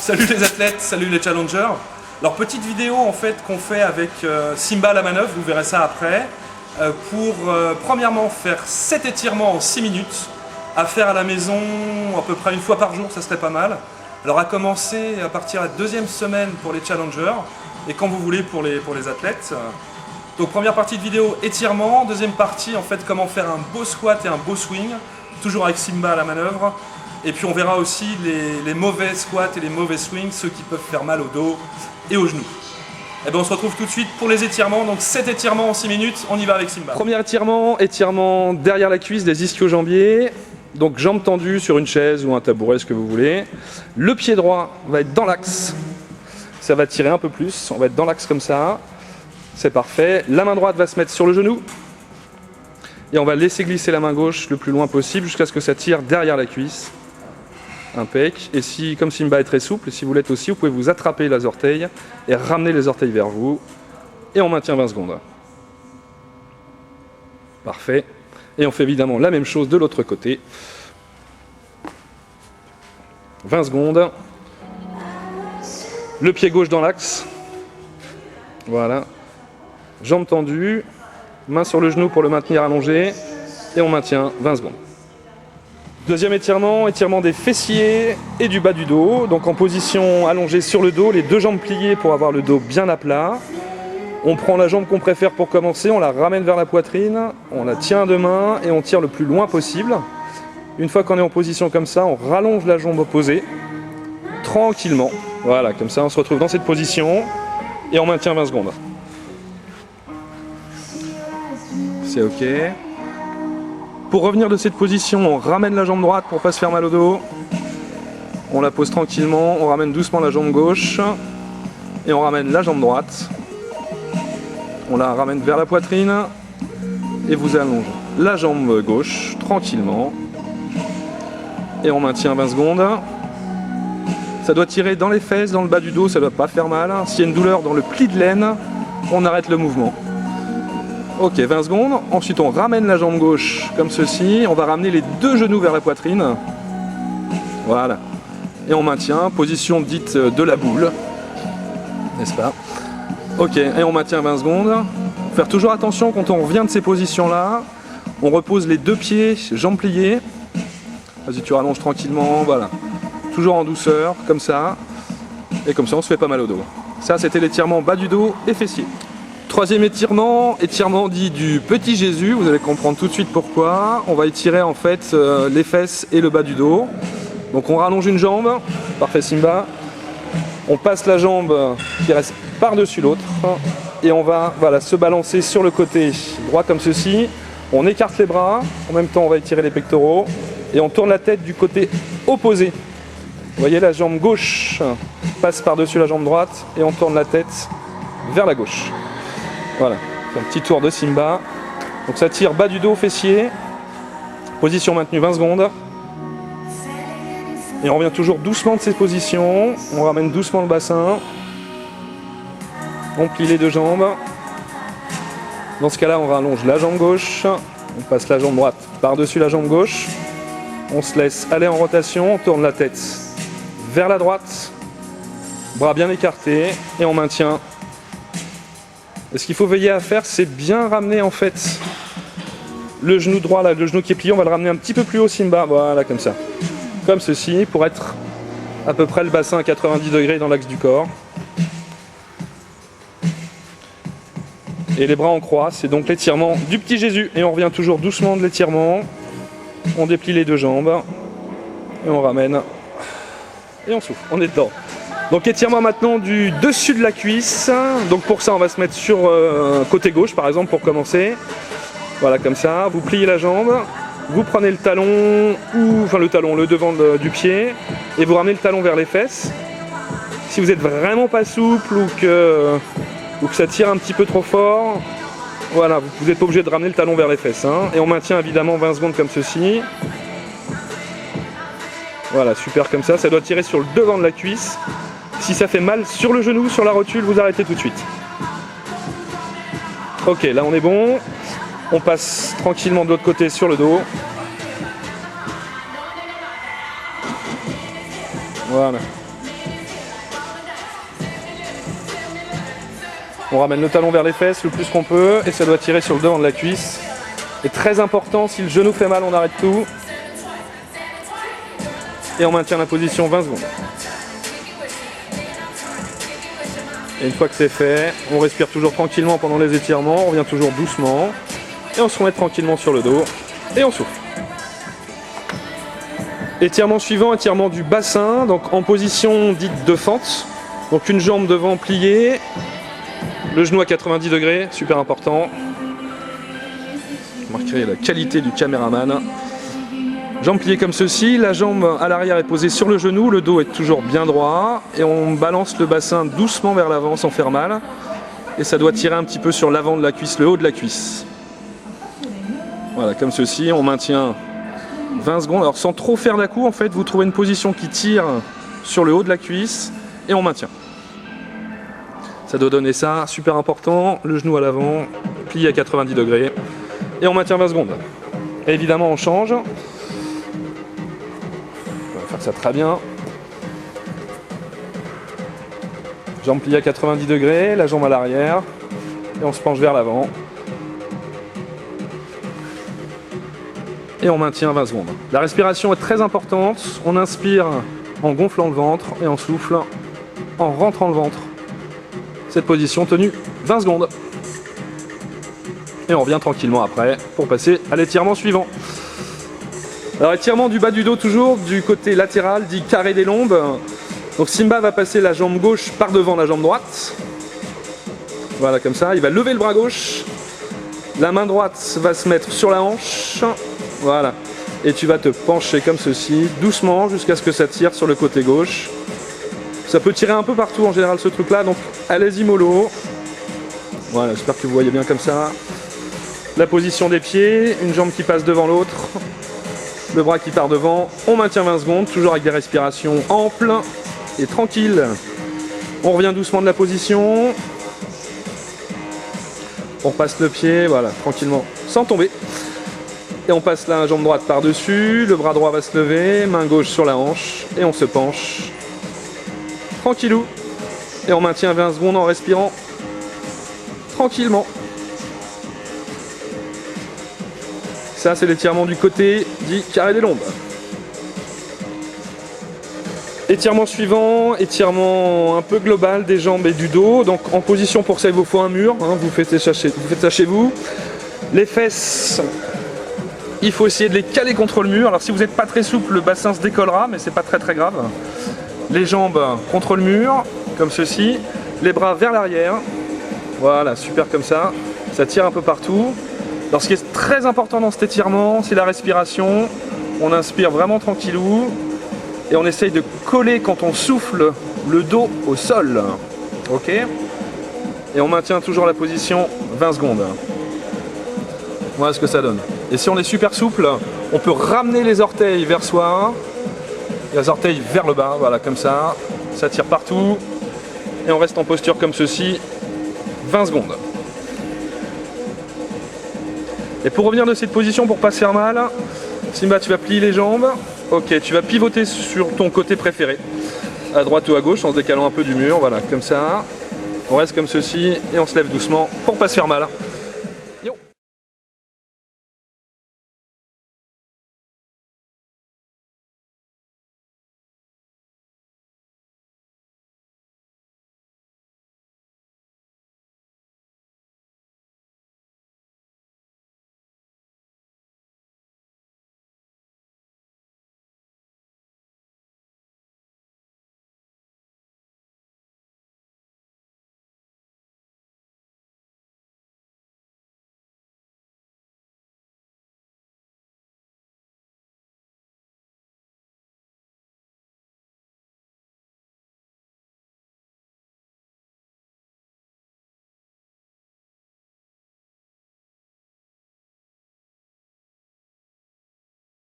Salut les athlètes, salut les challengers. Alors petite vidéo en fait qu'on fait avec Simba à la manœuvre, vous verrez ça après, pour premièrement faire 7 étirements en 6 minutes, à faire à la maison à peu près une fois par jour, ça serait pas mal. Alors à commencer à partir de la deuxième semaine pour les challengers et quand vous voulez pour les athlètes. Donc première partie de vidéo étirement, deuxième partie en fait comment faire un beau squat et un beau swing, toujours avec Simba à la manœuvre. Et puis on verra aussi les mauvais squats et les mauvais swings, ceux qui peuvent faire mal au dos et aux genoux. Et bien on se retrouve tout de suite pour les étirements, donc 7 étirements en 6 minutes, on y va avec Simba. Premier étirement derrière la cuisse des ischio-jambiers, donc jambes tendues sur une chaise ou un tabouret, ce que vous voulez. Le pied droit va être dans l'axe, ça va tirer un peu plus, on va être dans l'axe comme ça, c'est parfait. La main droite va se mettre sur le genou et on va laisser glisser la main gauche le plus loin possible jusqu'à ce que ça tire derrière la cuisse. Impec. Et si, comme Simba est très souple, si vous l'êtes aussi, vous pouvez vous attraper les orteils et ramener les orteils vers vous. Et on maintient 20 secondes. Parfait. Et on fait évidemment la même chose de l'autre côté. 20 secondes. Le pied gauche dans l'axe. Voilà. Jambes tendues. Main sur le genou pour le maintenir allongé. Et on maintient 20 secondes. Deuxième étirement des fessiers et du bas du dos. Donc en position allongée sur le dos, les deux jambes pliées pour avoir le dos bien à plat. On prend la jambe qu'on préfère pour commencer, on la ramène vers la poitrine, on la tient de main et on tire le plus loin possible. Une fois qu'on est en position comme ça, on rallonge la jambe opposée, tranquillement. Voilà, comme ça on se retrouve dans cette position et on maintient 20 secondes. C'est ok. Pour revenir de cette position, on ramène la jambe droite pour ne pas se faire mal au dos. On la pose tranquillement, on ramène doucement la jambe gauche. Et on ramène la jambe droite. On la ramène vers la poitrine. Et vous allongez la jambe gauche tranquillement. Et on maintient 20 secondes. Ça doit tirer dans les fesses, dans le bas du dos, ça ne doit pas faire mal. S'il y a une douleur dans le pli de laine, on arrête le mouvement. Ok, 20 secondes. Ensuite, on ramène la jambe gauche comme ceci. On va ramener les deux genoux vers la poitrine. Voilà. Et on maintient, position dite de la boule. N'est-ce pas? Ok, et on maintient 20 secondes. Faire toujours attention quand on revient de ces positions-là. On repose les deux pieds, jambes pliées. Vas-y, tu rallonges tranquillement, voilà. Toujours en douceur, comme ça. Et comme ça, on se fait pas mal au dos. Ça, c'était l'étirement bas du dos et fessiers. Troisième étirement dit du petit Jésus, vous allez comprendre tout de suite pourquoi. On va étirer en fait les fesses et le bas du dos. Donc on rallonge une jambe, parfait Simba. On passe la jambe qui reste par-dessus l'autre et on va se balancer sur le côté droit comme ceci. On écarte les bras, en même temps on va étirer les pectoraux et on tourne la tête du côté opposé. Vous voyez, la jambe gauche passe par-dessus la jambe droite et on tourne la tête vers la gauche. Voilà, un petit tour de Simba. Donc ça tire bas du dos, fessier. Position maintenue 20 secondes. Et on revient toujours doucement de cette position. On ramène doucement le bassin. On plie les deux jambes. Dans ce cas-là, on rallonge la jambe gauche. On passe la jambe droite par-dessus la jambe gauche. On se laisse aller en rotation. On tourne la tête vers la droite. Bras bien écartés. Et on maintient. Et ce qu'il faut veiller à faire, c'est bien ramener en fait le genou droit, là, le genou qui est plié, on va le ramener un petit peu plus haut Simba, voilà comme ça. Comme ceci, pour être à peu près le bassin à 90 degrés dans l'axe du corps. Et les bras en croix, c'est donc l'étirement du petit Jésus. Et on revient toujours doucement de l'étirement. On déplie les deux jambes. Et on ramène. Et on souffle, on est dedans. Donc étirement maintenant du dessus de la cuisse. Donc pour ça on va se mettre sur côté gauche par exemple pour commencer. Voilà comme ça, vous pliez la jambe, vous prenez le talon, le devant du pied et vous ramenez le talon vers les fesses. Si vous êtes vraiment pas souple ou que ça tire un petit peu trop fort, voilà, vous n'êtes pas obligé de ramener le talon vers les fesses. Et on maintient évidemment 20 secondes comme ceci. Voilà, super comme ça doit tirer sur le devant de la cuisse. Si ça fait mal sur le genou, sur la rotule, vous arrêtez tout de suite. Ok, là on est bon. On passe tranquillement de l'autre côté sur le dos. Voilà. On ramène le talon vers les fesses le plus qu'on peut et ça doit tirer sur le devant de la cuisse. Et très important, si le genou fait mal, on arrête tout. Et on maintient la position 20 secondes. Et une fois que c'est fait, on respire toujours tranquillement pendant les étirements, on revient toujours doucement. Et on se remet tranquillement sur le dos et on souffle. Étirement suivant, étirement du bassin, donc en position dite de fente. Donc une jambe devant pliée, le genou à 90 degrés, super important. Marquez la qualité du caméraman. Jambe pliée comme ceci, la jambe à l'arrière est posée sur le genou, le dos est toujours bien droit et on balance le bassin doucement vers l'avant sans faire mal. Et ça doit tirer un petit peu sur l'avant de la cuisse, le haut de la cuisse. Voilà, comme ceci, on maintient 20 secondes. Alors sans trop faire d'à-coup, en fait, vous trouvez une position qui tire sur le haut de la cuisse et on maintient. Ça doit donner ça, super important, le genou à l'avant, plié à 90 degrés et on maintient 20 secondes. Et évidemment, on change. On va faire ça très bien. Jambe pliée à 90 degrés, la jambe à l'arrière et on se penche vers l'avant. Et on maintient 20 secondes. La respiration est très importante. On inspire en gonflant le ventre et on souffle en rentrant le ventre. Cette position tenue 20 secondes. Et on revient tranquillement après pour passer à l'étirement suivant. Alors étirement du bas du dos toujours, du côté latéral, dit carré des lombes. Donc Simba va passer la jambe gauche par devant la jambe droite. Voilà, comme ça. Il va lever le bras gauche. La main droite va se mettre sur la hanche. Voilà, et tu vas te pencher comme ceci, doucement, jusqu'à ce que ça tire sur le côté gauche. Ça peut tirer un peu partout en général ce truc là, donc allez-y mollo. Voilà, j'espère que vous voyez bien comme ça. La position des pieds, une jambe qui passe devant l'autre, le bras qui part devant. On maintient 20 secondes, toujours avec des respirations amples et tranquilles. On revient doucement de la position. On passe le pied, voilà, tranquillement, sans tomber. Et on passe la jambe droite par-dessus, le bras droit va se lever, main gauche sur la hanche, et on se penche. Tranquillou. Et on maintient 20 secondes en respirant tranquillement. Ça, c'est l'étirement du côté dit carré des lombes. Étirement suivant, étirement un peu global des jambes et du dos. Donc en position pour ça, il vous faut un mur. Hein, vous faites ça chez vous. Les fesses, il faut essayer de les caler contre le mur. Alors si vous n'êtes pas très souple, le bassin se décollera, mais c'est pas très grave. Les jambes contre le mur, comme ceci. Les bras vers l'arrière. Voilà, super comme ça. Ça tire un peu partout. Alors ce qui est très important dans cet étirement, c'est la respiration. On inspire vraiment tranquillou. Et on essaye de coller quand on souffle le dos au sol. Ok ? Et on maintient toujours la position 20 secondes. Voilà ce que ça donne. Et si on est super souple, on peut ramener les orteils vers soi, les orteils vers le bas, voilà, comme ça. Ça tire partout. Et on reste en posture comme ceci, 20 secondes. Et pour revenir de cette position, pour pas se faire mal, Simba, tu vas plier les jambes. Ok, tu vas pivoter sur ton côté préféré, à droite ou à gauche, en se décalant un peu du mur, voilà, comme ça. On reste comme ceci et on se lève doucement pour pas se faire mal.